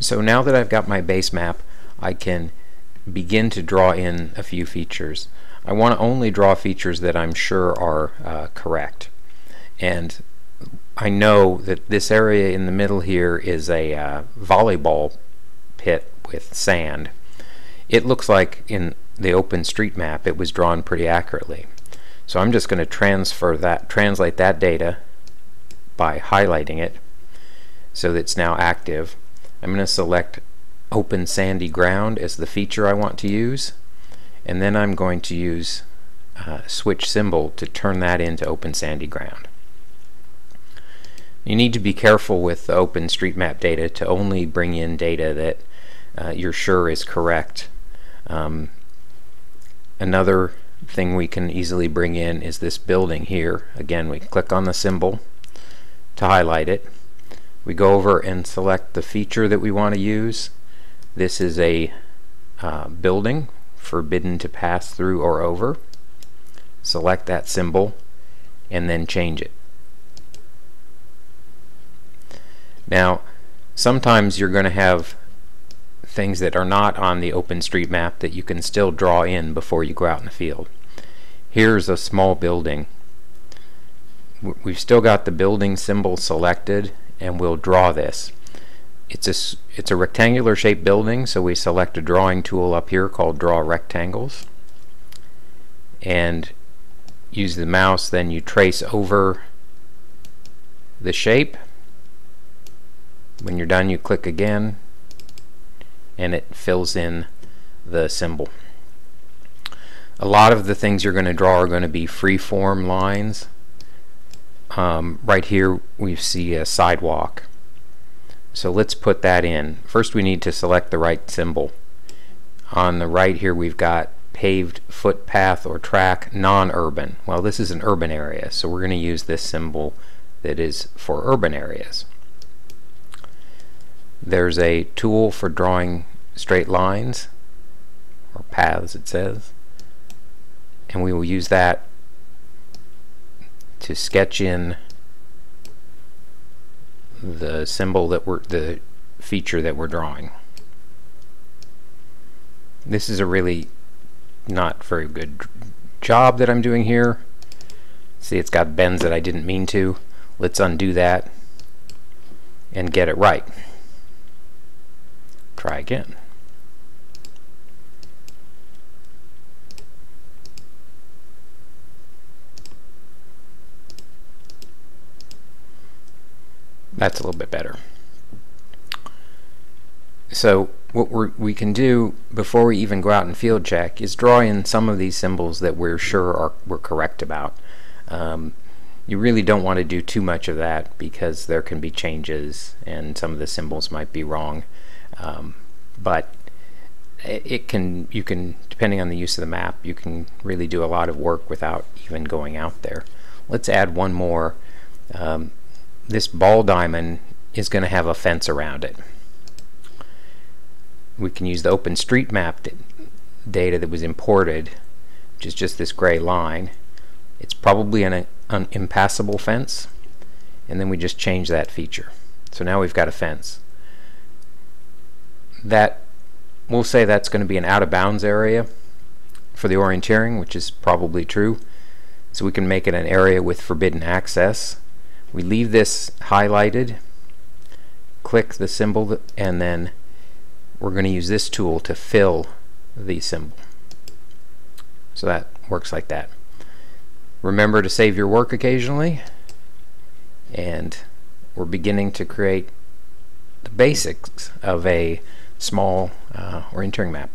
So now that I've got my base map, I can begin to draw in a few features. I want to only draw features that I'm sure are correct. And I know that this area in the middle here is a volleyball pit with sand. It looks like in the OpenStreetMap it was drawn pretty accurately. So I'm just going to translate that data by highlighting it so that it's now active. I'm going to select Open Sandy Ground as the feature I want to use, and then I'm going to use switch symbol to turn that into Open Sandy Ground. You need to be careful with the OpenStreetMap data to only bring in data that you're sure is correct. Another thing we can easily bring in is this building here. Again, we click on the symbol to highlight it. We go over and select the feature that we want to use. This is a building forbidden to pass through or over. Select that symbol and then change it. Now, sometimes you're going to have things that are not on the OpenStreetMap that you can still draw in before you go out in the field. Here's a small building. We've still got the building symbol selected, and we'll draw this. It's a rectangular shaped building, so we select a drawing tool up here called Draw Rectangles, and use the mouse. Then you trace over the shape. When you're done, you click again and it fills in the symbol. A lot of the things you're going to draw are going to be free-form lines. Right here we see a sidewalk. So let's put that in. First we need to select the right symbol. On the right here we've got paved footpath or track, non-urban. Well, this is an urban area, so we're going to use this symbol that is for urban areas. There's a tool for drawing straight lines, or paths it says, and we will use that to sketch in the symbol that the feature that we're drawing. This is a really not very good job that I'm doing here. See, it's got bends that I didn't mean to. Let's undo that and get it right. Try again. That's a little bit better. So what we can do before we even go out and field check is draw in some of these symbols that we're sure we're correct about. You really don't want to do too much of that because there can be changes and some of the symbols might be wrong. But you can, depending on the use of the map, you can really do a lot of work without even going out there. Let's add one more. This ball diamond is going to have a fence around it. We can use the OpenStreetMap data that was imported, which is just this gray line. It's probably an impassable fence, and then we just change that feature. So now we've got a fence. That, we'll say that's going to be an out-of-bounds area for the orienteering, which is probably true. So we can make it an area with forbidden access. We leave this highlighted, click the symbol, and then we're going to use this tool to fill the symbol. So that works like that. Remember to save your work occasionally, and we're beginning to create the basics of a small orienteering map.